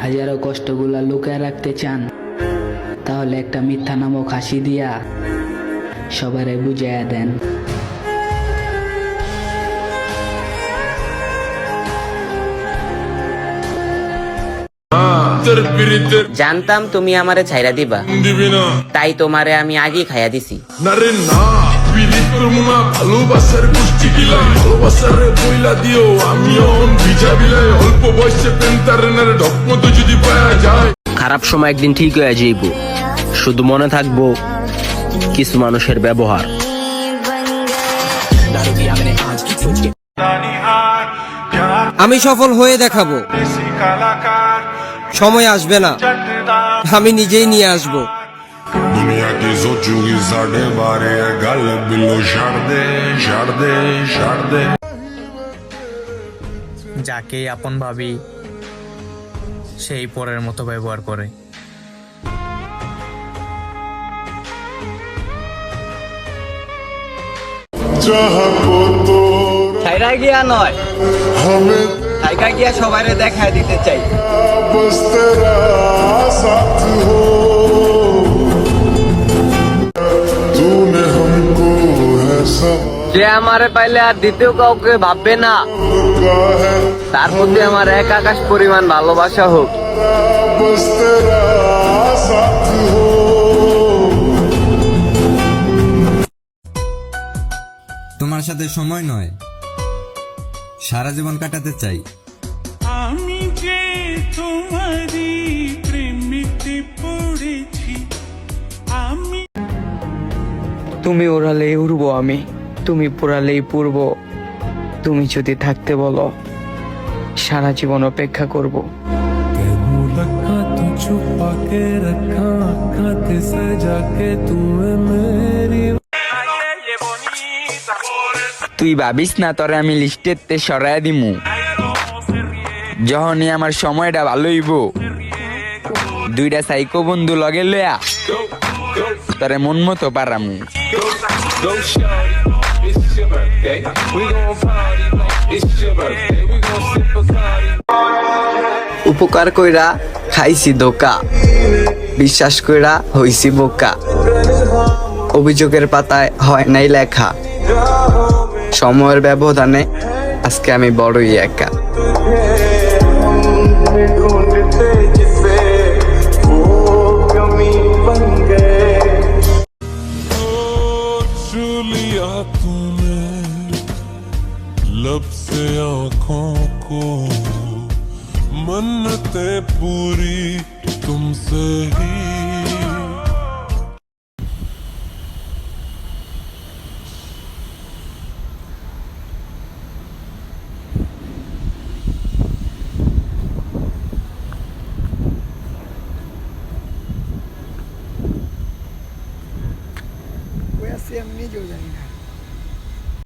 হাজারো কষ্টগুলা লুকায় রাখতে চান, তাহলে একটা মিথ্যা নামক হাসি দিয়া সবারে বুঝাইয়া দেন। জানতাম তুমি আমারে ছাইরা দিবা, তাই তোমারে আমি আগে খাইয়া দিছি। ভালোবাসার গোষ্ঠী গিলাই ভালোবাসার বইলা দিও আমিও ভিজা বিলাই অল্প বয়সে পেন্টারেনের ঢকমতো যদি পাওয়া যায়। খারাপ সময় একদিন ঠিক হয়ে যাইব, শুধু মনে থাকবো কিছু মানুষের ব্যবহার। আমি সফল হয়ে দেখাবো, সময় আসবে না, আমি নিজেই নিয়ে আসবো। दुनिया की सोचूंगी साढ़े बारे गल बिलो छड़ दे छड़ दे छड़ दे। যাকে আপন ভাবি সেই পরের মতো ব্যবহার করে। ছাইরা গিয়া নয়, ছাইকা গিয়া সবাইরে দেখায় দিতে চাই। যে আমারে পাইলে আর দ্বিতীয় কাউকে ভাববে না, তার প্রতি আমার এক আকাশ পরিমাণ ভালোবাসা হোক। তোমার সাথে সময় নয়, সারা জীবন কাটাতে চাই। আমি যে তোমারই প্রেমেতে পড়েছি। আমি তুমি ওড়ালেই উড়বো আমি, তুমি পোড়ালেই পুরব। তুমি যদি থাকতে বলো সারা জীবন অপেক্ষা করব। তুই ভাবিস না তোরে আমি লিস্টেতে সরাই দিমু, যখনই আমার সময়টা ভালো হইব দুইটা সাইকো বন্ধু লগে লয়া তোরে মন মতো পারামু। উপকার কইরা খাইছি ধোকা, বিশ্বাস কইরা হইছি বোকা। অভিযোগের পাতায় হয় নাই লেখা, সময়ের ব্যবধানে আজকে আমি বড়ই একা। तूने लब से आँखों को मन्नते पूरी तुमसे ही। আমি নিজেও জানি না।